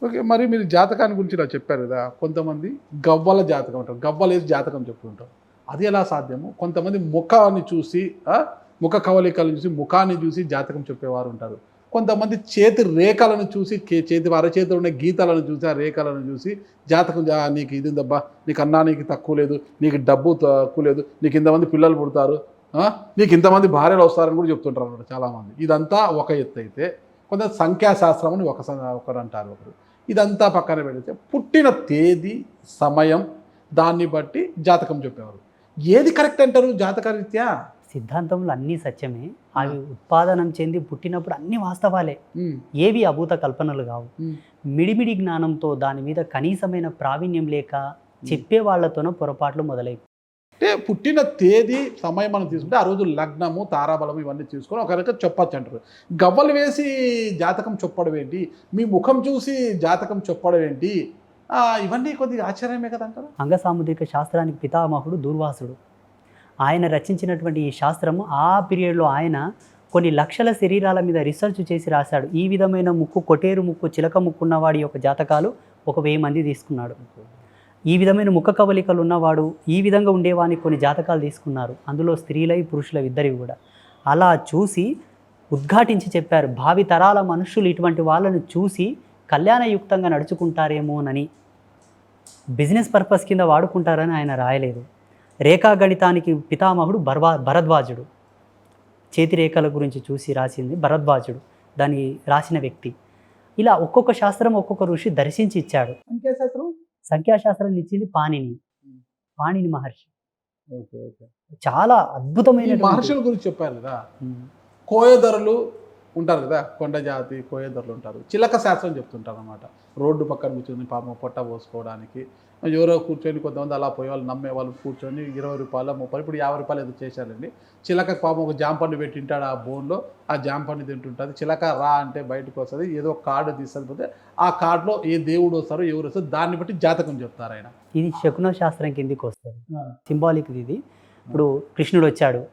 Okay. మరి మీరు జాతకాన్ని గురించి నాకు చెప్పారు కదా! కొంతమంది గవ్వల జాతకం అంటారు. గవ్వలేసి జాతకం చెప్తుంటారు. అది ఎలా సాధ్యము? కొంతమంది ముఖాన్ని చూసి ముఖ కవళికలను చూసి, ముఖాన్ని చూసి జాతకం చెప్పేవారు ఉంటారు. కొంతమంది చేతి రేఖలను చూసి, చేతి అరచేతిలో ఉన్న గీతలను చూసి, ఆ రేఖలను చూసి జాతకం నీకు ఇది ఉందబ్బా, నీకు అన్నానికి తక్కువ లేదు, నీకు డబ్బు తక్కువ లేదు, నీకు ఇంతమంది పిల్లలు పుడతారు, నీకు ఇంతమంది భార్యలు వస్తారని కూడా చెప్తుంటారు అన్నమాట చాలామంది. ఇదంతా ఒక ఎత్తు అయితే, కొంత సంఖ్యాశాస్త్రం అని ఒకరు అంటారు ఒకరు. ఇదంతా పక్కన పెడితే పుట్టిన తేదీ, సమయం దాన్ని బట్టి జాతకం చెప్పేవారు. ఏది కరెక్ట్ అంటారు జాతకరీత్యా? సిద్ధాంతంలో అన్నీ సత్యమే. అవి ఉత్పాదనం చెంది పుట్టినప్పుడు అన్ని వాస్తవాలే, ఏవి అభూత కల్పనలు కావు. మిడిమిడి జ్ఞానంతో దాని మీద కనీసమైన ప్రావీణ్యం లేక చెప్పే వాళ్ళతోనూ పొరపాట్లు మొదలై. అంటే పుట్టిన తేదీ, సమయం మనం తీసుకుంటే ఆ రోజు లగ్నము, తారాబలము ఇవన్నీ తీసుకొని ఒక రకంగా చెప్పచ్చు అంటారు. గవ్వలు వేసి జాతకం చెప్పడం ఏంటి? మీ ముఖం చూసి జాతకం చెప్పడం ఏంటి? ఇవన్నీ కొద్దిగా ఆశ్చర్యమే కదా అంటారు. అంగసాముద్రిక శాస్త్రానికి పితామహుడు దూర్వాసుడు. ఆయన రచించినటువంటి ఈ శాస్త్రము ఆ పీరియడ్లో ఆయన కొన్ని లక్షల శరీరాల మీద రీసెర్చ్ చేసి రాశాడు. ఈ విధమైన ముక్కు, కొటేరు ముక్కు, చిలక ముక్కు ఉన్నవాడి యొక్క జాతకాలు 1000 మంది తీసుకున్నాడు. ఈ విధమైన ముఖ కవలికలు ఉన్నవాడు ఈ విధంగా ఉండేవానికి కొన్ని జాతకాలు తీసుకున్నారు. అందులో స్త్రీలై పురుషుల ఇద్దరివి కూడా. అలా చూసి ఉద్ఘాటించి చెప్పారు, భావి తరాల మనుషులు ఇటువంటి వాళ్ళను చూసి కళ్యాణయుక్తంగా నడుచుకుంటారేమోనని, బిజినెస్ పర్పస్ కింద వాడుకుంటారని ఆయన రాయలేదు. రేఖాగణితానికి పితామహుడు భరద్వాజుడు. చేతిరేఖల గురించి చూసి రాసింది భరద్వాజుడు, దాన్ని రాసిన వ్యక్తి. ఇలా ఒక్కొక్క శాస్త్రం ఒక్కొక్క ఋషి దర్శించి ఇచ్చాడు. సంఖ్యాశాస్త్రాన్ని ఇచ్చింది పాణిని మహర్షి. చాలా అద్భుతమైన మహర్షుల గురించి చెప్పారు కదా. కోయదొరలు ఉంటారు కదా, కొండ జాతి కోయదొరలు ఉంటారు. చిలక శాస్త్రం చెప్తుంటారు అన్నమాట. రోడ్డు పక్కన కూర్చొని పాపం పొట్ట పోసుకోవడానికి ఎవరో కూర్చొని, కొంతమంది అలా పోయే వాళ్ళు నమ్మే వాళ్ళు కూర్చొని 20 రూపాయలు 30, ఇప్పుడు 50 రూపాయలు ఏదో చేశారండి. చిలక పాపం ఒక జాంపండు పెట్టి తింటాడు ఆ బోన్లో, ఆ జాంపండు తింటుంటుంది. చిలక రా అంటే బయటకు వస్తుంది, ఏదో కార్డు తీస్తుంది, పోతే ఆ కార్డులో ఏ దేవుడు వస్తారో ఎవరు వస్తారో దాన్ని బట్టి జాతకం చెప్తారు ఆయన. ఇది శకున శాస్త్రం కిందికి వస్తుంది, సింబాలిక్ ఇది. ఇప్పుడు కృష్ణుడు వచ్చాడు,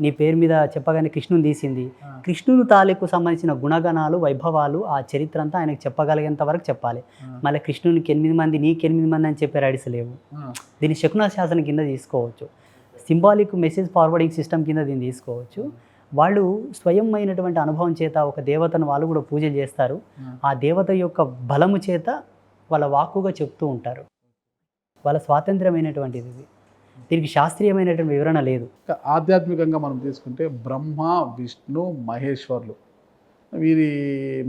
నీ పేరు మీద చెప్పగానే కృష్ణుని తీసింది. కృష్ణుని తాలూకు సంబంధించిన గుణగణాలు, వైభవాలు, ఆ చరిత్ర అంతా ఆయనకు చెప్పగలిగేంత వరకు చెప్పాలి. మళ్ళీ కృష్ణునికి 8 మంది, నీకు 8 మంది అని చెప్పే రైడ్స్ లేవు. దీన్ని శకున శాస్త్రం కింద తీసుకోవచ్చు, సింబాలిక్ మెసేజ్ ఫార్వర్డింగ్ సిస్టమ్ కింద దీన్ని తీసుకోవచ్చు. వాళ్ళు స్వయం అయినటువంటి అనుభవం చేత ఒక దేవతను వాళ్ళు కూడా పూజలు చేస్తారు. ఆ దేవత యొక్క బలము చేత వాళ్ళ వాక్కుగా చెప్తూ ఉంటారు. వాళ్ళ స్వాతంత్ర్యమైనటువంటిది ఇది. దీనికి శాస్త్రీయమైనటువంటి వివరణ లేదు. ఆధ్యాత్మికంగా మనం తీసుకుంటే బ్రహ్మ, విష్ణు, మహేశ్వర్లు, వీరి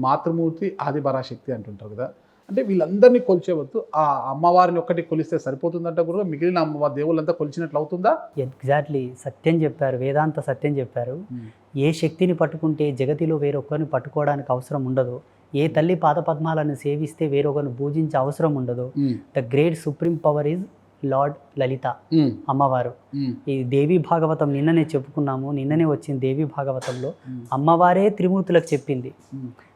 మాతృమూర్తి ఆదిపరాశక్తి అంటుంటారు కదా. అంటే వీళ్ళందరినీ కొలిచేవద్దు, ఆ అమ్మవారిని ఒక్కటి కొలిస్తే సరిపోతుందంట కూడా, మిగిలిన అమ్మవారి దేవుళ్ళంతా కొలిచినట్లు అవుతుందా? ఎగ్జాక్ట్లీ సత్యం చెప్పారు, వేదాంత సత్యం చెప్పారు. ఏ శక్తిని పట్టుకుంటే జగతిలో వేరొకరిని పట్టుకోవడానికి అవసరం ఉండదు, ఏ తల్లి పాదపద్మాలను సేవిస్తే వేరొకరిని పూజించే అవసరం ఉండదు. The great supreme power is lord Lalitha, అమ్మవారు. ఈ దేవి భాగవతం నిన్ననే చెప్పుకున్నాము, నిన్ననే వచ్చింది దేవి భాగవతంలో. అమ్మవారే త్రిమూర్తులకు చెప్పింది,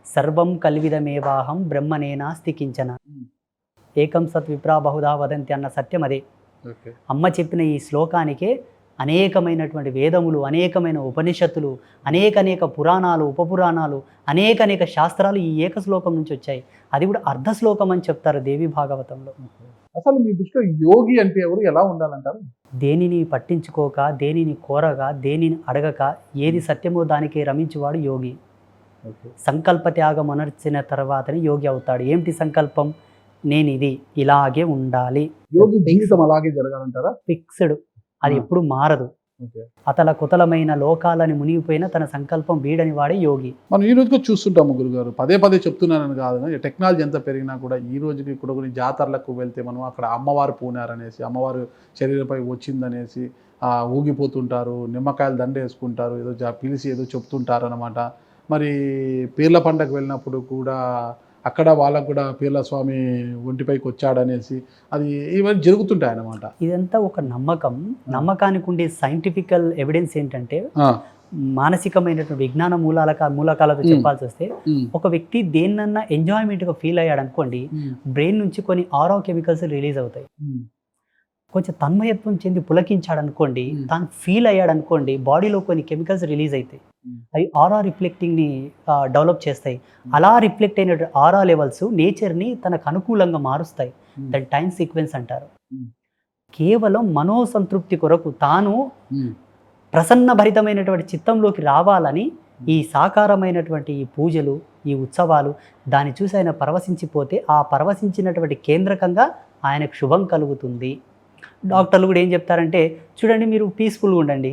సర్వం కల్విదమేవాహం బ్రహ్మనేనాస్తి కించన ఏకం సత్ విప్రా బహుధా వదంతి అన్న సత్యం అదే. అమ్మ చెప్పిన ఈ శ్లోకానికే అనేకమైనటువంటి వేదములు, అనేకమైన ఉపనిషత్తులు, అనేక పురాణాలు, ఉపపురాణాలు, అనేక శాస్త్రాలు ఈ ఏక శ్లోకం నుంచి వచ్చాయి. అది కూడా అర్ధ శ్లోకం అని చెప్తారు దేవి భాగవతంలో. అసలు మీ దృష్టిలో యోగి అంటే ఎవరు, ఎలా ఉండాలంటారు? దేనిని పట్టించుకోక, దేనిని కోరగా, దేనిని అడగక, ఏది సత్యమో దానికి రమించువాడు యోగి. సంకల్ప త్యాగం అనర్చిన తర్వాతనే యోగి అవుతాడు. ఏమిటి సంకల్పం? నేను ఇది ఇలాగే ఉండాలి. యోగి జీవితం అలాగే జరగాలంటారా? ఫిక్స్డ్, అది ఎప్పుడు మారదు. అతల కుతలమైన లోకాలని మునిగిపోయిన తన సంకల్పం వీడని వాడే యోగి. మనం ఈ రోజుకి చూస్తుంటాము గురుగారు, పదే చెప్తున్నానని కాదు, టెక్నాలజీ ఎంత పెరిగినా కూడా ఈ రోజుకి కూడా కొన్ని జాతరలకు వెళ్తే మనం అక్కడ అమ్మవారు పూనారనేసి, అమ్మవారు శరీరంపై వచ్చిందనేసి ఊగిపోతుంటారు, నిమ్మకాయలు దండ వేసుకుంటారు, ఏదో పిలిచి ఏదో చెప్తుంటారు అనమాట. మరి పీర్ల పండగ వెళ్ళినప్పుడు కూడా అక్కడ వాళ్ళకు కూడా పీర్ల స్వామి ఒంటిపైకి వచ్చాడనేసి అది ఇవన్నీ జరుగుతుంటాయి అన్నమాట. ఇదంతా ఒక నమ్మకం. నమ్మకానికి ఉండే సైంటిఫికల్ ఎవిడెన్స్ ఏంటంటే, మానసికమైనటువంటి విజ్ఞాన మూలకాలతో చెప్పాల్సి వస్తే, ఒక వ్యక్తి దేన్నన్నా ఎంజాయ్మెంట్గా ఫీల్ అయ్యాడు అనుకోండి, బ్రెయిన్ నుంచి కొన్ని ఆరో కెమికల్స్ రిలీజ్ అవుతాయి. కొంచెం తన్మయత్వం చెంది పులకించాడు అనుకోండి, తాను ఫీల్ అయ్యాడు అనుకోండి, బాడీలో కొన్ని కెమికల్స్ రిలీజ్ అవుతాయి, అవి ఆరా రిఫ్లెక్టింగ్ని డెవలప్ చేస్తాయి. అలా రిఫ్లెక్ట్ అయిన ఆరా లెవెల్స్ నేచర్ని తనకు అనుకూలంగా మారుస్తాయి. దాని టైం సీక్వెన్స్ అంటారు. కేవలం మనోసంతృప్తి కొరకు తాను ప్రసన్న భరితమైనటువంటి చిత్తంలోకి రావాలని ఈ సాకారమైనటువంటి ఈ పూజలు, ఈ ఉత్సవాలు, దాన్ని చూసి ఆయన పరవశించిపోతే ఆ పరవశించినటువంటి కేంద్రకంగా ఆయనకు శుభం కలుగుతుంది. డాక్టర్లు కూడా ఏం చెప్తారంటే, చూడండి మీరు పీస్ఫుల్గా ఉండండి,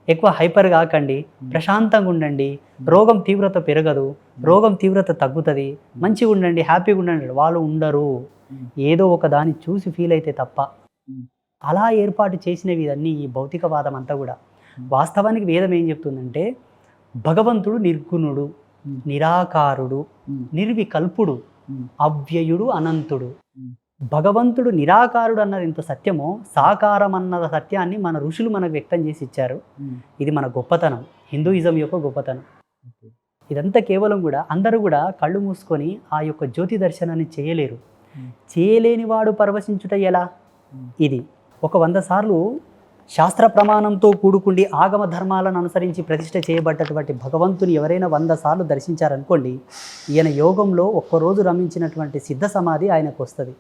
ఎక్కువ హైపర్ కాకండి, ప్రశాంతంగా ఉండండి, రోగం తీవ్రత పెరగదు, రోగం తీవ్రత తగ్గుతుంది, మంచిగా ఉండండి, హ్యాపీగా ఉండండి. వాళ్ళు ఉండరు, ఏదో ఒక దాన్ని చూసి ఫీల్ అయితే తప్ప. అలా ఏర్పాటు చేసినవి ఇవన్నీ ఈ భౌతికవాదం అంతా కూడా. వాస్తవానికి వేదం ఏం చెప్తుందంటే, భగవంతుడు నిర్గుణుడు, నిరాకారుడు, నిర్వికల్పుడు, అవ్యయుడు, అనంతుడు. భగవంతుడు నిరాకారుడు అన్నది ఎంత సత్యమో, సాకారం అన్న సత్యాన్ని మన ఋషులు మనకు వ్యక్తం చేసి ఇచ్చారు. ఇది మన గొప్పతనం, హిందూయిజం యొక్క గొప్పతనం. ఇదంతా కేవలం కూడా అందరూ కూడా కళ్ళు మూసుకొని ఆ యొక్క జ్యోతి దర్శనాన్ని చేయలేరు. చేయలేని వాడు పరవశించుట ఎలా? ఇది ఒక 100 సార్లు శాస్త్ర ప్రమాణంతో కూడుకుండి ఆగమ ధర్మాలను అనుసరించి ప్రతిష్ఠ చేయబడ్డటువంటి భగవంతుని ఎవరైనా 100 సార్లు దర్శించారనుకోండి, ఈయన యోగంలో ఒక్కరోజు రమించినటువంటి సిద్ధ సమాధి ఆయనకు వస్తుంది.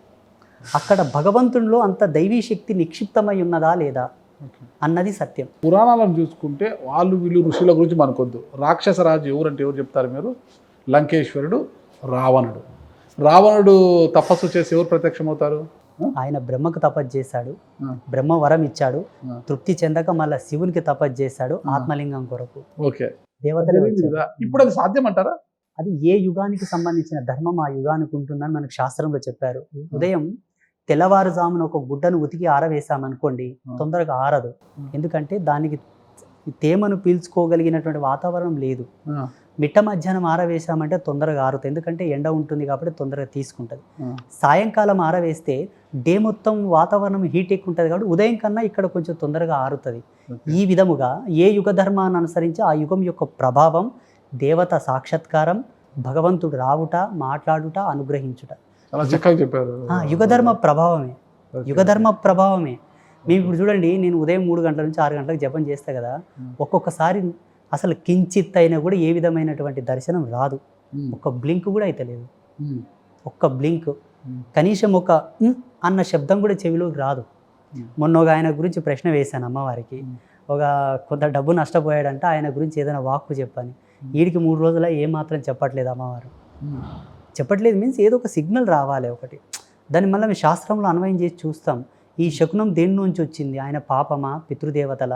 అక్కడ భగవంతునిలో అంత దైవీ శక్తి నిక్షిప్తమై ఉన్నదా లేదా అన్నది సత్యం. పురాణాలను చూసుకుంటే వీళ్ళు ఋషుల గురించి మనకొద్దు. రాక్షస రాజు ఎవరంటే ఎవరు చెప్తారు మీరు? లంకేశ్వరుడు, రావణుడు. రావణుడు తపస్సు చేసి ఎవరు ప్రత్యక్షమవుతారు? ఆయన బ్రహ్మకు తపస్సు చేశాడు, బ్రహ్మ వరం ఇచ్చాడు, తృప్తి చెందక మళ్ళీ శివునికి తపస్సు చేశాడు ఆత్మలింగం కొరకు. ఓకే, దేవతలు. ఇప్పుడు అది సాధ్యం అంటారా? అది ఏ యుగానికి సంబంధించిన ధర్మం ఆ యుగానికి ఉంటుందని మనకు శాస్త్రంలో చెప్పారు. ఉదయం తెల్లవారుజామున ఒక గుడ్డను ఉతికి ఆరవేశామనుకోండి, తొందరగా ఆరదు. ఎందుకంటే దానికి తేమను పీల్చుకోగలిగినటువంటి వాతావరణం లేదు. మిట్ట మధ్యాహ్నం ఆరవేశామంటే తొందరగా ఆరుతుంది, ఎందుకంటే ఎండ ఉంటుంది కాబట్టి తొందరగా తీసుకుంటుంది. సాయంకాలం ఆరవేస్తే డే మొత్తం వాతావరణం హీట్ ఎక్కువ ఉంటుంది కాబట్టి ఉదయం కన్నా ఇక్కడ కొంచెం తొందరగా ఆరుతుంది. ఈ విధముగా ఏ యుగ ధర్మాన్ని అనుసరించి ఆ యుగం యొక్క ప్రభావం, దేవత సాక్షాత్కారం, భగవంతుడు రావుట, మాట్లాడుట, అనుగ్రహించుట, యుగధర్మ ప్రభావమే. యుగధర్మ ప్రభావమే. మేము ఇప్పుడు చూడండి, నేను ఉదయం 3 గంటల నుంచి 6 గంటలకు జపం చేస్తా కదా, ఒక్కొక్కసారి అసలు కించిత్ అయినా కూడా ఏ విధమైనటువంటి దర్శనం రాదు. ఒక్క బ్లింక్ కూడా అయితే లేదు. ఒక్క బ్లింక్, కనీసం ఒక అన్న శబ్దం కూడా చెవిలోకి రాదు. మొన్న ఒక ఆయన గురించి ప్రశ్న వేశాను అమ్మవారికి. కొంత డబ్బు నష్టపోయాడంట, ఆయన గురించి ఏదైనా వాక్కు చెప్పాను. వీడికి 3 రోజుల ఏమాత్రం చెప్పట్లేదు అమ్మవారు. చెప్పట్లేదు మీన్స్ ఏదో ఒక సిగ్నల్ రావాలి ఒకటి. దాన్ని మళ్ళీ మేము శాస్త్రంలో అన్వయం చేసి చూస్తాం. ఈ శకునం దేని నుంచి వచ్చింది? ఆయన పాపమా, పితృదేవతల,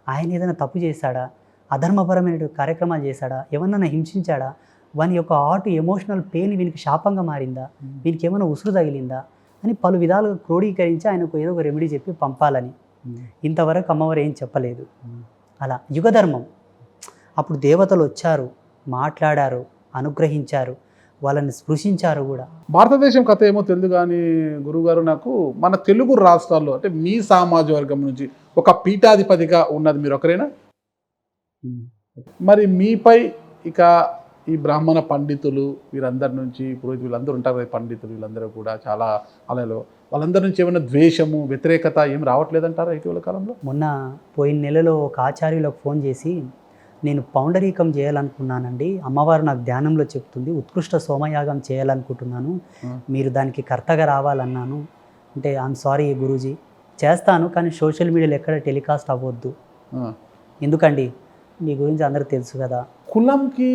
ఆయన ఏదైనా తప్పు చేశాడా, అధర్మపరమైన కార్యక్రమాలు చేశాడా, ఎవరినైనా హింసించాడా, వాని యొక్క ఎమోషనల్ పెయిన్ వీనికి శాపంగా మారిందా, వీనికి ఏమైనా ఉసురు తగిలిందా అని పలు విధాలుగా క్రోడీకరించి ఆయనకు ఏదో ఒక రెమెడీ చెప్పి పంపాలని. ఇంతవరకు అమ్మవారు ఏం చెప్పలేదు. అలా యుగధర్మం. అప్పుడు దేవతలు వచ్చారు, మాట్లాడారు, అనుగ్రహించారు, వాళ్ళని స్పృశించారు కూడా. భారతదేశం కథ ఏమో తెలియదు కానీ గురువుగారు, నాకు మన తెలుగు రాష్ట్రాల్లో అంటే మీ సామాజిక వర్గం నుంచి ఒక పీఠాధిపతిగా ఉన్నది మీరు ఒకరేనా? మరి మీపై ఇక ఈ బ్రాహ్మణ పండితులు వీరందరి నుంచి, పురోహితులు వీళ్ళందరూ ఉంటారు, పండితులు వీళ్ళందరూ కూడా చాలా అలలో, వాళ్ళందరి నుంచి ఏమైనా ద్వేషము, వ్యతిరేకత ఏం రావట్లేదంటారా ఇటీవల కాలంలో? మొన్న పోయిన నెలలో ఒక ఆచార్యులకు ఫోన్ చేసి, నేను పౌండరీకం చేయాలనుకున్నానండి, అమ్మవారు నాకు ధ్యానంలో చెప్తుంది, ఉత్కృష్ట సోమయాగం చేయాలనుకుంటున్నాను, మీరు దానికి కర్తగా రావాలన్నాను. అంటే ఐఎమ్ సారీ గురూజీ, చేస్తాను కానీ సోషల్ మీడియాలో ఎక్కడ టెలికాస్ట్ అవ్వద్దు. ఎందుకండి, మీ గురించి అందరికీ తెలుసు కదా. కులంకి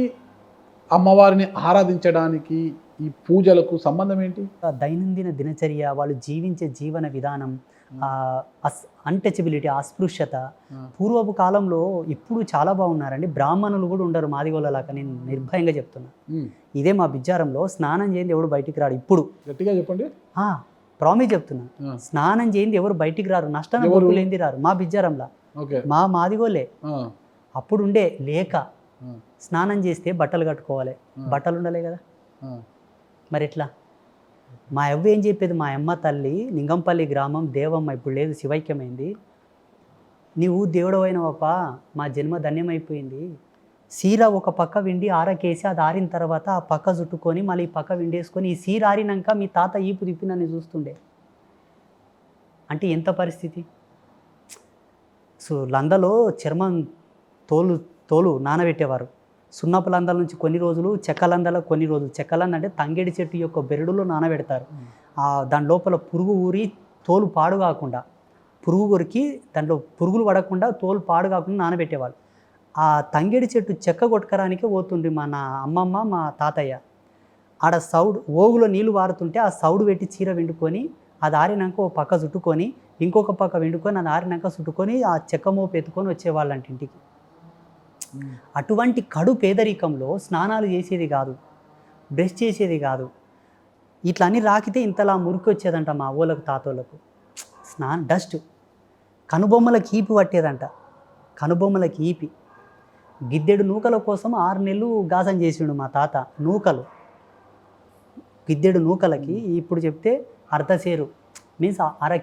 అమ్మవారిని ఆరాధించడానికి ఈ పూజలకు సంబంధం ఏంటి? దైనందిన దినచర్య, వాళ్ళు జీవించే జీవన విధానం, అన్టచబిలిటీ, అస్పృశ్యత. పూర్వపు కాలంలో ఇప్పుడు చాలా బాగున్నారండి. బ్రాహ్మణులు కూడా ఉండరు మాదిగోళ్ళలాగా, నేను నిర్భయంగా చెప్తున్నా. ఇదే మా బిజ్జారంలో స్నానం చేయండి ఎవరు బయటికి రాడు. ఇప్పుడు గట్టిగా చెప్పండి, ప్రామిస్ చెప్తున్నా, స్నానం చేయండి ఎవరు బయటికి రారు, నష్టం లేనిది రారు. మా బిజ్జారంలో మా మాదిగోళ్ళే. అప్పుడు ఉండే లేక స్నానం చేస్తే బట్టలు కట్టుకోవాలి, బట్టలు ఉండలే కదా, మరి ఎట్లా? మా అవ్వ ఏం చెప్పేది, మా అమ్మ తల్లి లింగంపల్లి గ్రామం దేవమ్మ, ఇప్పుడు లేదు శివైక్యమైంది, నీవు దేవుడవైనవప్ప, మా జన్మ ధన్యమైపోయింది. సీర ఒక పక్క విండి ఆరకేసి అది ఆరిన తర్వాత ఆ పక్క చుట్టుకొని మళ్ళీ ఈ పక్క విండేసుకొని ఈ సీర ఆరినాక మీ తాత ఈపు తిప్పి నన్ను చూస్తుండే. అంటే ఎంత పరిస్థితి. సో లందలో చర్మం తోలు నానబెట్టేవారు. సున్నపు లందాల నుంచి కొన్ని రోజులు, చెక్క లందాల కొన్ని రోజులు. చెక్క లంద అంటే తంగేడి చెట్టు యొక్క బెరడులో నానబెడతారు. దాని లోపల పురుగు ఊరి తోలు పాడు కాకుండా, పురుగు కొరికి దాంట్లో పురుగులు పడకుండా తోలు పాడు కాకుండా నానబెట్టేవాళ్ళు. ఆ తంగేడి చెట్టు చెక్క కొట్టుకరానికే పోతుండ్రి మా అమ్మమ్మ మా తాతయ్య. ఆడ సౌడు ఓగులో నీళ్లు వారుతుంటే ఆ సౌడు పెట్టి చీర వెండుకొని అది ఆరినాక ఓ పక్క చుట్టుకొని ఇంకొక పక్క వెండుకొని అది ఆరినాక చుట్టుకొని ఆ చెక్క మోపు ఎత్తుకొని వచ్చేవాళ్ళంట ఇంటికి. అటువంటి కడు పేదరికంలో స్నానాలు చేసేది కాదు, బ్రష్ చేసేది కాదు. ఇట్లా అన్ని రాకితే ఇంతలా మురికి వచ్చేదంట మా ఊళ్ళకు తాతోళ్ళకు. డస్ట్ కనుబొమ్మలకి ఈపి పట్టేదంట, కనుబొమ్మలకి ఈపి. గిద్దెడు నూకల కోసం 6 నెలలు గాసం చేసిండు మా తాత. నూకలు, గిద్దెడు నూకలకి ఇప్పుడు చెప్తే అర్ధసేరు మీన్స్ అర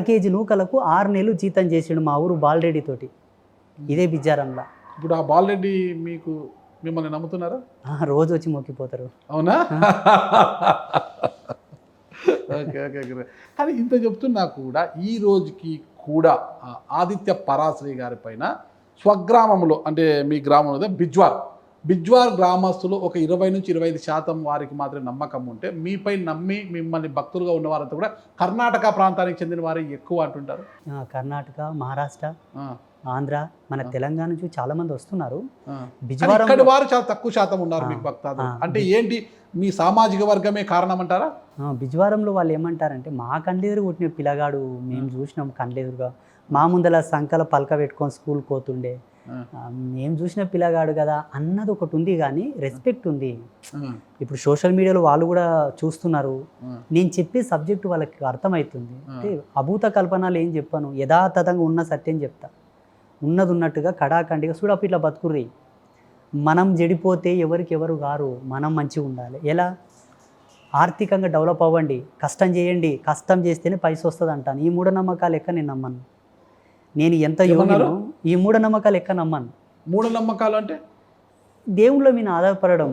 కేజీ నూకలకు 6 నెలలు జీతం చేసిండు మా ఊరు బాలరెడ్డి తోటి. ఇదే బిజ్జారంలా. ఇప్పుడు ఆ బాలరెడ్డి మిమ్మల్ని నమ్ముతున్నారా? రోజు వచ్చి మొక్కిపోతారు. అవునా? Okay okay. కానీ ఇంత చెప్తున్నా కూడా ఈ రోజుకి కూడా ఆదిత్య పరాశ్రీ గారి పైన స్వగ్రామంలో, అంటే మీ గ్రామంలో బిజ్వార్ గ్రామస్తులు ఒక 20-25% వారికి మాత్రమే నమ్మకం ఉంటే, మీపై నమ్మి మిమ్మల్ని భక్తులుగా ఉన్న వారంతా కూడా కర్ణాటక ప్రాంతానికి చెందిన వారు ఎక్కువ అంటుంటారు. కర్ణాటక, మహారాష్ట్ర, ఆంధ్ర, మన తెలంగాణ నుంచి చాలా మంది వస్తున్నారు. బిజ్వారం వారు చాలా తక్కువ శాతం ఉన్నారు మీకు భక్తాదులు. అంటే ఏంటి, మీ సామాజిక వర్గమే కారణం అంటారా? బిజ్వారంలో వాళ్ళు ఏమంటారంటే, మా కండ్లెదురు పుట్టిన పిల్లగాడు మేము చూసినాం కండ్లెదురుగా, మా ముందల సంకల పలక పెట్టుకొని స్కూల్కి పోతుండే, మేము చూసిన పిల్లగాడు కదా అన్నది ఒకటి ఉంది. కానీ రెస్పెక్ట్ ఉంది. ఇప్పుడు సోషల్ మీడియాలో వాళ్ళు కూడా చూస్తున్నారు. నేను చెప్పే సబ్జెక్టు వాళ్ళకి అర్థమవుతుంది. అంటే అభూత కల్పనలు ఏం చెప్పాను, యథాతథంగా ఉన్న సత్యం చెప్తా. ఉన్నది ఉన్నట్టుగా కడాకండిగా చూడపు ఇట్లా బతుకుర్రి. మనం చెడిపోతే ఎవరికి ఎవరు గారు, మనం మంచిగా ఉండాలి. ఎలా? ఆర్థికంగా డెవలప్ అవ్వండి, కష్టం చేయండి, కష్టం చేస్తేనే పైస వస్తుంది అంటాను. ఈ మూఢనమ్మకాలు ఎక్క నేను నమ్మను. నేను ఎంత యోగినో ఈ మూఢనమ్మకాలు ఎక్క నమ్మను. మూఢనమ్మకాలు అంటే దేవుళ్ళ మీద ఆధారపడడం.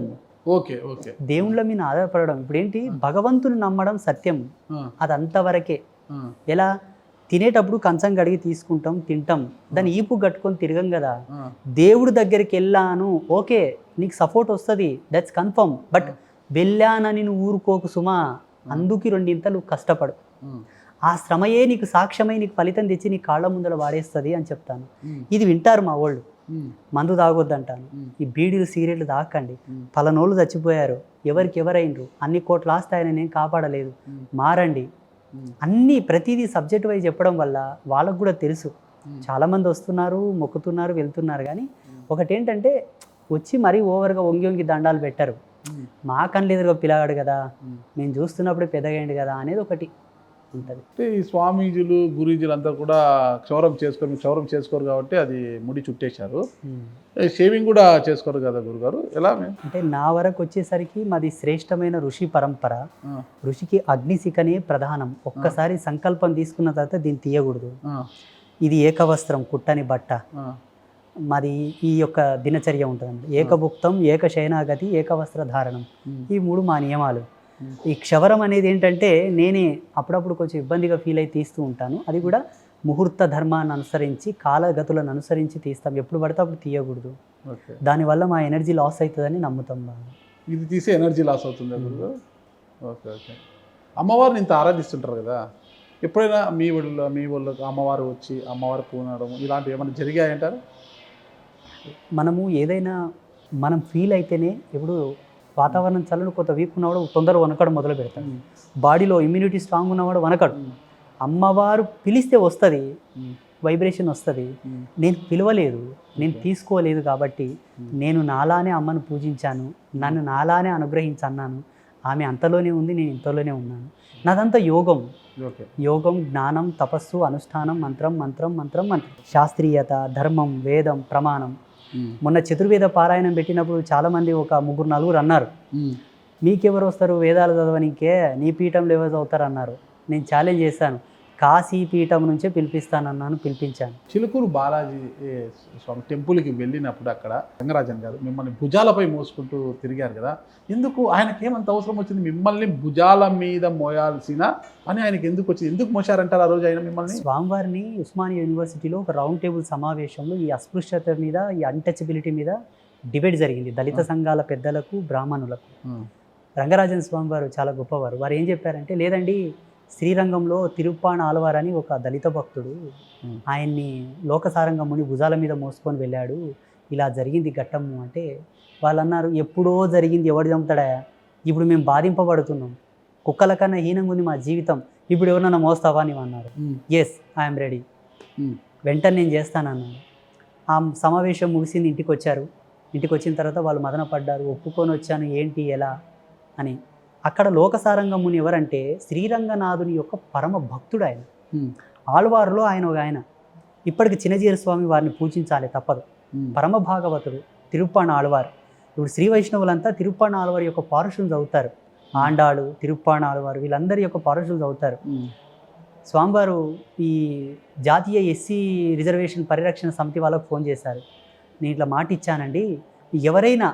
Okay okay. దేవుళ్ళ మీద ఆధారపడడం. ఇప్పుడు ఏంటి, భగవంతుని నమ్మడం సత్యం, అది అంతవరకే. ఎలా? తినేటప్పుడు కంచం కడిగి తీసుకుంటాం, తింటాం, దాన్ని ఈపు కట్టుకొని తిరగం కదా. దేవుడి దగ్గరికి వెళ్ళాను, ఓకే, నీకు సపోర్ట్ వస్తుంది, దట్స్ కన్ఫర్మ్. బట్ వెళ్ళానని నువ్వు ఊరుకోకు సుమా, అందుకు 2 ఇంతలు కష్టపడు. ఆ శ్రమయే నీకు సాక్ష్యమై నీకు ఫలితం తెచ్చి నీ కాళ్ళ ముందర వాడేస్తుంది అని చెప్తాను. ఇది వింటారు మా వాళ్ళు. మందు తాగొద్దంటాను, ఈ బీడీలు సిగరెట్లు తాకండి, పలనోళ్ళు చచ్చిపోయారు, ఎవరికి ఎవరైనరు, అన్ని కోట్ల ఆస్తి ఆయన నేను కాపాడలేదు, మారండి. అన్నీ ప్రతిదీ సబ్జెక్ట్ వైజ్ చెప్పడం వల్ల వాళ్ళకు కూడా తెలుసు. చాలామంది వస్తున్నారు, మొక్కుతున్నారు, వెళ్తున్నారు. కానీ ఒకటేంటంటే వచ్చి మరీ ఓవర్గా వంగి దండాలు పెట్టరు. మా కళ్ళెదురుగా పిల్లగాడు కదా, మేము చూస్తున్నప్పుడు పెద్దగైండు కదా అనేది ఒకటి ఉంటుంది. అంటే ఈ స్వామీజీలు, గురూజీలు అంతా కూడా క్షౌరం చేసుకోరు కాబట్టి అది ముడి చుట్టేశారు. షేవింగ్ కూడా చేసుకోరు కదా గురుగారు, ఎలా? అంటే నా వరకు వచ్చేసరికి మాది శ్రేష్టమైన ఋషి పరంపర. ఋషికి అగ్నిశిఖనే ప్రధానం. ఒక్కసారి సంకల్పం తీసుకున్న తర్వాత దీన్ని తీయకూడదు. ఇది ఏకవస్త్రం, కుట్టని బట్ట. మాది ఈ యొక్క దినచర్య ఉంటుంది. ఏకభుక్తం, ఏకశయనాగతి, ఏకవస్త్ర ధారణం. ఈ 3 మా నియమాలు. ఈ క్షవరం అనేది ఏంటంటే నేనే అప్పుడప్పుడు కొంచెం ఇబ్బందిగా ఫీల్ అయి తీస్తూ ఉంటాను. అది కూడా ముహూర్త ధర్మాన్ని అనుసరించి, కాలగతులను అనుసరించి తీస్తాం. ఎప్పుడు పడితే అప్పుడు తీయకూడదు. దానివల్ల మా ఎనర్జీ లాస్ అవుతుందని నమ్ముతాం. ఇది తీసే ఎనర్జీ లాస్ అవుతుంది. Okay okay. అమ్మవారిని ఇంత ఆరాధిస్తుంటారు కదా, ఎప్పుడైనా మీ ఊళ్ళో అమ్మవారు వచ్చి అమ్మవారు పూనడం ఇలాంటివి ఏమైనా జరిగాయంటారు? మనము ఏదైనా మనం ఫీల్ అయితేనే, ఇప్పుడు వాతావరణం చల్లని కొంత వీక్ ఉన్నవాడు తొందరగా వనకడం మొదలు పెడతాడు. బాడీలో ఇమ్యూనిటీ స్ట్రాంగ్ ఉన్నవాడు వనకడు. అమ్మవారు పిలిస్తే వస్తుంది, వైబ్రేషన్ వస్తుంది. నేను పిలవలేదు, నేను తీసుకోలేదు కాబట్టి నేను నాలానే అమ్మను పూజించాను, నన్ను నాలానే అనుగ్రహించన్నాను. ఆమె అంతలోనే ఉంది, నేను ఇంతలోనే ఉన్నాను. నాదంతా యోగం. యోగం, జ్ఞానం, తపస్సు, అనుష్ఠానం, మంత్రం. శాస్త్రీయత, ధర్మం, వేదం, ప్రమాణం. మొన్న చతుర్వేద పారాయణం పెట్టినప్పుడు చాలామంది ఒక 3-4 అన్నారు, మీకెవరు వస్తారు వేదాలు చదవనీకే, నీ పీఠంలో ఎవరు చదువుతారు అన్నారు. నేను ఛాలెంజ్ చేశాను, కాశీ పీఠం నుంచే పిలిపిస్తానన్నాను, పిలిపించాను. చిలుకూరు బాలాజీ స్వామి టెంపుల్కి వెళ్ళినప్పుడు అక్కడ రంగరాజన్ గారు మిమ్మల్ని భుజాలపై మోసుకుంటూ తిరిగారు కదా, ఎందుకు ఆయనకి ఏమంత అవసరం వచ్చింది మిమ్మల్ని భుజాల మీద మోయాల్సిన అని ఆయనకి ఎందుకు వచ్చింది, ఎందుకు మోసారంటారు ఆ రోజు ఆయన మిమ్మల్ని? స్వామివారిని ఉస్మానియా యూనివర్సిటీలో ఒక రౌండ్ టేబుల్ సమావేశంలో ఈ అస్పృశ్యత మీద, ఈ అన్టచబిలిటీ మీద డిబేట్ జరిగింది, దళిత సంఘాల పెద్దలకు బ్రాహ్మణులకు. రంగరాజన్ స్వామి వారు చాలా గొప్పవారు. వారు ఏం చెప్పారంటే, లేదండి, శ్రీరంగంలో తిరుప్పాణ ఆలవారు అని ఒక దళిత భక్తుడు ఆయన్ని లోకసారంగముని భుజాల మీద మోసుకొని వెళ్ళాడు, ఇలా జరిగింది ఘట్టము అంటే, వాళ్ళు అన్నారు, ఎప్పుడో జరిగింది, ఎవడు చంపుతాడా, ఇప్పుడు మేము బాధింపబడుతున్నాం, కుక్కల కన్నా హీనంగా ఉంది మా జీవితం, ఇప్పుడు ఎవరినన్నా మోస్తావా అని అన్నారు. ఎస్, ఐఎమ్ రెడీ, వెంటనే నేను చేస్తానన్నాను. ఆ సమావేశం ముగిసింది, ఇంటికి వచ్చారు. ఇంటికి వచ్చిన తర్వాత వాళ్ళు మదన పడ్డారు, ఒప్పుకొని వచ్చాను, ఏంటి ఎలా అని. అక్కడ లోకసారంగముని ఎవరంటే శ్రీరంగనాథుని యొక్క పరమ భక్తుడు ఆయన. ఆళ్వారులో ఆయన ఒక ఆయన. ఇప్పటికి చిన్నజీర స్వామి వారిని పూజించాలి తప్పదు. పరమ భాగవతుడు తిరుప్పాణ ఆళ్వారు. ఇప్పుడు శ్రీ వైష్ణవులంతా తిరుప్పాణ ఆళ్వారి యొక్క పారుషులు చదువుతారు. ఆండాడు, తిరుప్పాణ ఆళ్వారు, వీళ్ళందరి యొక్క పారుషులు చదువుతారు. స్వామివారు ఈ జాతీయ ఎస్సీ రిజర్వేషన్ పరిరక్షణ సమితి వాళ్ళకు ఫోన్ చేశారు, నేను ఇట్లా మాట ఇచ్చానండి, ఎవరైనా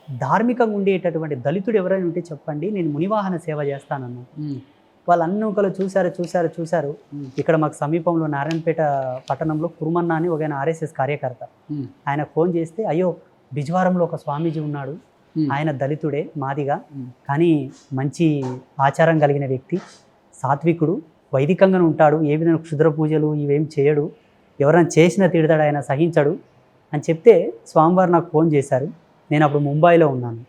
ధార్మికంగా ఉండేటటువంటి దళితుడు ఎవరైనా ఉంటే చెప్పండి, నేను మునివాహన సేవ చేస్తానన్నా. వాళ్ళు అన్ని ఒకరు చూశారు. ఇక్కడ మాకు సమీపంలో నారాయణపేట పట్టణంలో కురుమన్న అని ఒక ఆర్ఎస్ఎస్ కార్యకర్త, ఆయన ఫోన్ చేస్తే, అయ్యో బిజ్వారంలో ఒక స్వామీజీ ఉన్నాడు, ఆయన దళితుడే మాదిగా, కానీ మంచి ఆచారం కలిగిన వ్యక్తి, సాత్వికుడు, వైదికంగానే ఉంటాడు, ఏ విధంగా క్షుద్ర పూజలు ఇవేం చేయడు, ఎవరైనా చేసినా తిడతాడు, ఆయన సహించడు అని చెప్తే స్వామివారు నాకు ఫోన్ చేశారు. నేను అప్పుడు ముంబైలో ఉన్నాను.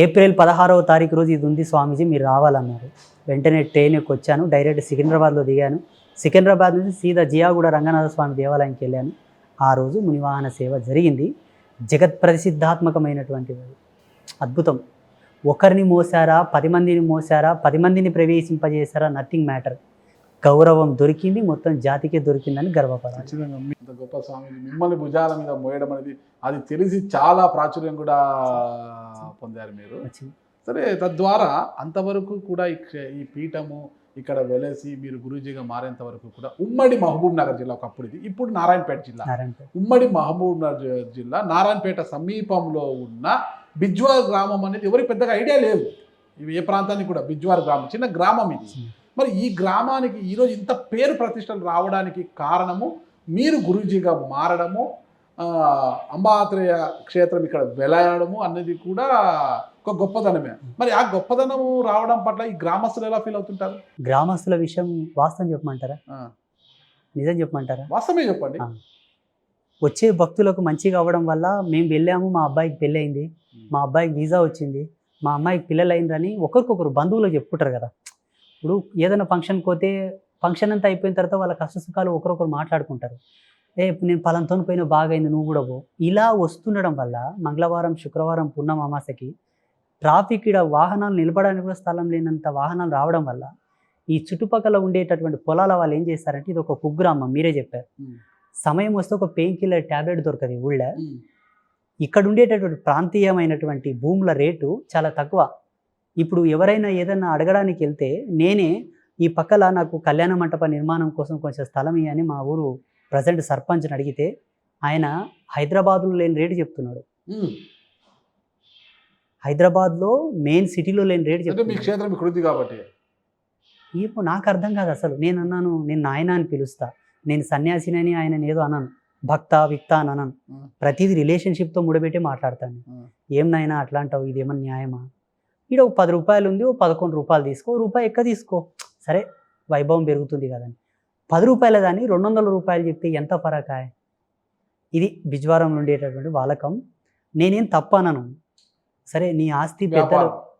ఏప్రిల్ 16వ తారీఖు రోజు ఇది ఉంది స్వామీజీ, మీరు రావాలన్నారు. వెంటనే ట్రైన్ ఎక్కి వచ్చాను, డైరెక్ట్ సికింద్రాబాద్లో దిగాను. సికింద్రాబాద్ నుంచి సీదా జియాగూడ రంగనాథ స్వామి దేవాలయానికి వెళ్ళాను. ఆ రోజు మునివాహన సేవ జరిగింది. జగత్ ప్రసిద్ధాత్మకమైనటువంటిది, అద్భుతం. ఒకరిని మోసారా, 10 మందిని మోసారా, 10 మందిని ప్రవేశింపజేశారా, నథింగ్ మ్యాటర్. గౌరవం దొరికింది, మొత్తం జాతికే దొరికిందని గర్వపడాలి. ఖచ్చితంగా ఇంత గొప్ప స్వామి మిమ్మల్ని భుజాల మీద మోయడం అనేది అది తెలిసి చాలా ప్రాచుర్యం కూడా పొందారు మీరు. సరే, తద్వారా అంతవరకు కూడా ఈ పీఠము ఇక్కడ వెలసి మీరు గురూజీగా మారేంత వరకు కూడా ఉమ్మడి మహబూబ్ నగర్ జిల్లా, ఒకప్పుడు ఇది, ఇప్పుడు నారాయణపేట జిల్లా, ఉమ్మడి మహబూబ్ నగర్ జిల్లా నారాయణపేట సమీపంలో ఉన్న బిజ్వార్ గ్రామం అనేది ఎవరికి పెద్దగా ఐడియా లేదు. ఇవి ఏ ప్రాంతానికి కూడా బిజ్వార్ గ్రామం, చిన్న గ్రామం ఇది. మరి ఈ గ్రామానికి ఈరోజు ఇంత పేరు ప్రతిష్టలు రావడానికి కారణము మీరు గురూజీగా మారడము, అంబాత్రేయ క్షేత్రం ఇక్కడ వెలయడము అనేది కూడా ఒక గొప్పదనమే. మరి ఆ గొప్పదనము రావడం పట్ల ఈ గ్రామస్తులు ఎలా ఫీల్ అవుతుంటారు? గ్రామస్తుల విషయం వాస్తవం చెప్పమంటారా, నిజం చెప్పమంటారా? వాస్తవమే చెప్పండి. వచ్చే భక్తులకు మంచిగా అవ్వడం వల్ల మేము వెళ్ళాము, మా అబ్బాయికి పెళ్ళి అయింది, మా అబ్బాయికి వీసా వచ్చింది, మా అమ్మాయికి పిల్లలు అయిందని ఒకరికొకరు బంధువులకు చెప్పుకుంటారు కదా. ఇప్పుడు ఏదైనా ఫంక్షన్కి పోతే ఫంక్షన్ అంతా అయిపోయిన తర్వాత వాళ్ళ కష్ట సుఖాలు ఒకరొకరు మాట్లాడుకుంటారు. నేను పలంతో పోయినా బాగైంది, నువ్వు కూడా పో. ఇలా వస్తుండడం వల్ల మంగళవారం, శుక్రవారం, పున్నమ అమాసకి ట్రాఫిక్ ఇక్కడ వాహనాలు నిలబడడానికి కూడా స్థలం లేనంత వాహనాలు రావడం వల్ల ఈ చుట్టుపక్కల ఉండేటటువంటి పొలాల వాళ్ళు ఏం చేస్తారంటే, ఇది ఒక కుగ్రామం, మీరే చెప్పారు, సమయం వస్తే ఒక పెయిన్ కిల్లర్ ట్యాబ్లెట్ దొరకదు ఊళ్ళో. ఇక్కడ ఉండేటటువంటి ప్రాంతీయమైనటువంటి భూముల రేటు చాలా తక్కువ. ఇప్పుడు ఎవరైనా ఏదైనా అడగడానికి వెళ్తే, నేనే ఈ పక్కల నాకు కళ్యాణ మంటప నిర్మాణం కోసం కొంచెం స్థలం ఇవ్వని మా ఊరు ప్రజెంట్ సర్పంచ్ని అడిగితే, ఆయన హైదరాబాద్లో లేని రేటు చెప్తున్నాడు. హైదరాబాద్లో మెయిన్ సిటీలో లేని రేటు చెప్తున్నాడు. ఇప్పుడు నాకు అర్థం కాదు అసలు. నేను అన్నాను, నేను నాయన అని పిలుస్తా, నేను సన్యాసినని ఆయన ఏదో అన్నాను, భక్త విక్త అని అన్నాను. ప్రతిదీ రిలేషన్షిప్తో ముడిపెట్టి మాట్లాడతాను. ఏం నాయనా అట్లా అంటావు, ఇదేమన్నా న్యాయమా? ఇక్కడ ఒక 10 రూపాయలు ఉంది, 11 రూపాయలు తీసుకో, రూపాయి ఎక్క తీసుకో, సరే వైభవం పెరుగుతుంది కదని. 10 రూపాయల దాన్ని 200 రూపాయలు చెప్తే ఎంత ఫరకాయ? ఇది బిజ్వారంలో ఉండేటటువంటి వాలకం. నేనేం తప్పనను. సరే, నీ ఆస్తి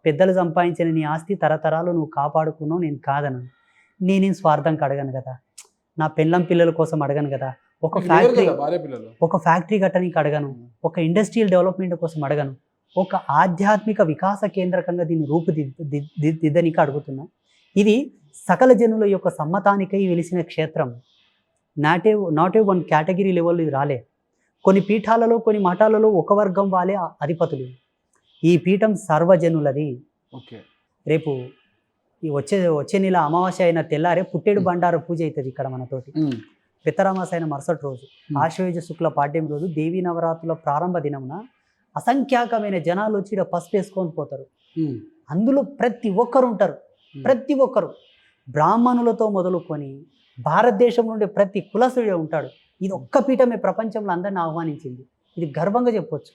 పెద్దలు సంపాదించిన నీ ఆస్తి తరతరాలు నువ్వు కాపాడుకున్నావు, నేను కాదను. నేనేం స్వార్థంకి అడగను కదా, నా పెళ్ళం పిల్లల కోసం అడగను కదా, ఒక ఫ్యాక్టరీ కట్టడానికి అడగను, ఒక ఇండస్ట్రియల్ డెవలప్మెంట్ కోసం అడగను, ఒక ఆధ్యాత్మిక వికాస కేంద్రకంగా దీన్ని రూపుదిద్దనికి అడుగుతున్నా. ఇది సకల జనుల యొక్క సమ్మతానికై వెలిసిన క్షేత్రం. Not a one category level ఇది రాలే. కొన్ని పీఠాలలో, కొన్ని మఠాలలో ఒక వర్గం వాళ్ళే అధిపతులు. ఈ పీఠం సర్వజనులది. ఓకే, రేపు ఈ వచ్చే నెల అమావాస్య అయిన తెల్లారే పుట్టేడు బండారు పూజ అవుతుంది ఇక్కడ మనతోటి. ఉమ్, పితరామాస అయిన మరుసటి రోజు ఆశ్వయుజ శుక్ల పాడ్యం రోజు దేవీ నవరాత్రుల ప్రారంభ దినమున అసంఖ్యాకమైన జనాలు వచ్చి ఇక్కడ పసుపు వేసుకొని పోతారు. ఉమ్, అందులో ప్రతి ఒక్కరు ఉంటారు, ప్రతి ఒక్కరు బ్రాహ్మణులతో మొదలుకొని భారతదేశం నుండి ప్రతి కులస్తుడే ఉంటాడు. ఇది ఒక్క పీఠమే ప్రపంచంలో అందరిని ఆహ్వానించింది. ఇది గర్వంగా చెప్పొచ్చు.